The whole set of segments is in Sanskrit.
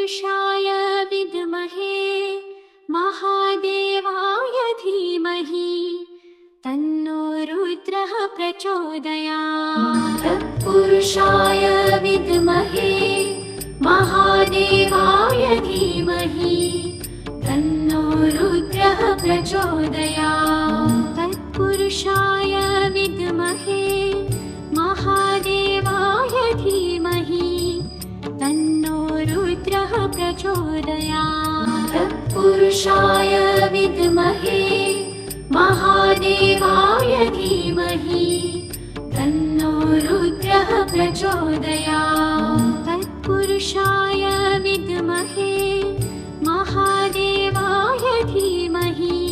तत्पुरुषाय विद्महे महादेवाय धीमहि तन्नो रुद्रः प्रचोदयात्। तत्पुरुषाय विद्महे महादेवाय धीमहि तन्नो रुद्रः प्रचोदयात्। तत्पुरुषाय विद्महे महादेवाय धीमहि तन्नो रुद्रः प्रचोदयात्। तत्पुरुषाय विद्महे महादेवाय धीमहि तन्नो रुद्रः प्रचोदयात्। तत्पुरुषाय विद्महे महादेवाय धीमहि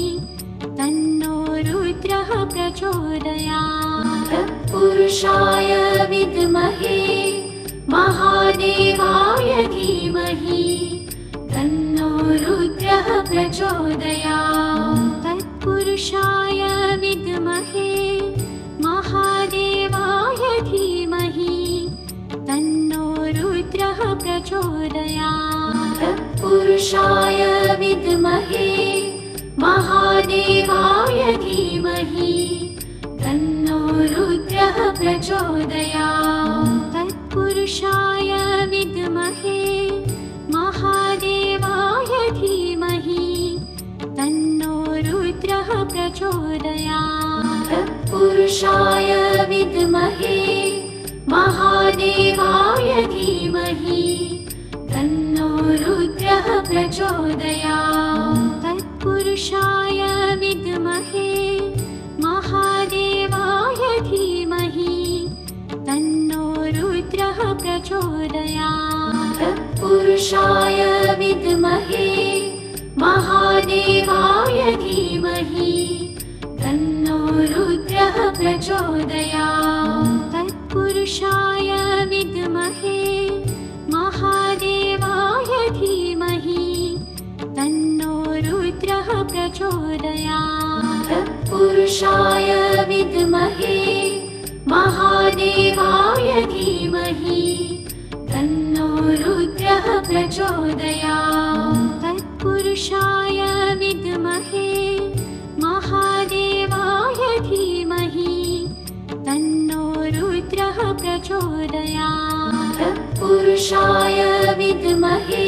तन्नो रुद्रः प्रचोदयात्। तत्पुरुषाय विद्महे महादेवाय धीमहि तन्नो रुद्रः प्रचोदयात्। तत्पुरुषाय विद्महे महादेवाय धीमहि तन्नो रुद्रः प्रचोदयात्। तत्पुरुषाय विद्महे महादेवाय धीमहि तन्नो रुद्रः प्रचोदयात्। तत्पुरुषाय विद्महे महादेवाय धीमहि तन्नो रुद्रः प्रचोदयात्। तत्पुरुषाय विद्महे महादेवाय धीमहि तन्नो रुद्रः प्रचोदयात्। तत्पुरुषाय विद्महे महादेवाय धीमहि तन्नो रुद्रः प्रचोदयात्। तत्पुरुषाय विद्महे महादेवाय धीमहि तन्नो रुद्रः प्रचोदयात्। तत्पुरुषाय विद्महे महादेवाय धीमहि तन्नो रुद्रः प्रचोदयात्। तत्पुरुषाय विद्महे महादेवाय धीमहि तन्नो रुद्रः प्रचोदयात्। तत्पुरुषाय विद्महे महादेवाय धीमहि तन्नो रुद्रः प्रचोदयात्। तत्पुरुषाय विद्महे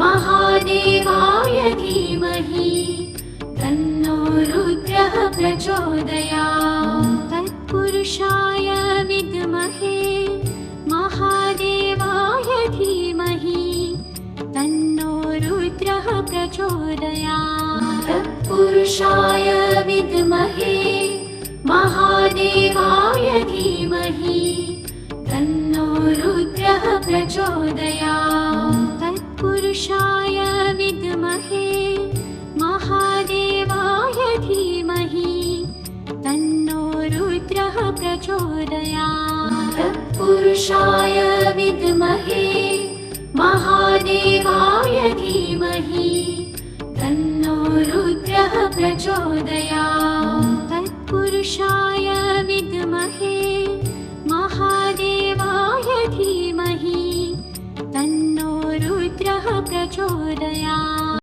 महादेवाय धीमहि तन्नो रुद्रः प्रचोदयात्। तत्पुरुषाय विद्महे महादेवाय धीमहि तन्नो रुद्रः प्रचोदयात्। तत्पुरुषाय विद्महे महादेवाय धीमहि तन्नो रुद्रः प्रचोदयात्। तत्पुरुषाय विद्महे महादेवाय धीमहि तन्नो रुद्रः प्रचोदयात्। तत्पुरुषाय विद्महे महादेवाय धीमहि तन्नो रुद्रः प्रचोदयात्। तत्पुरुषाय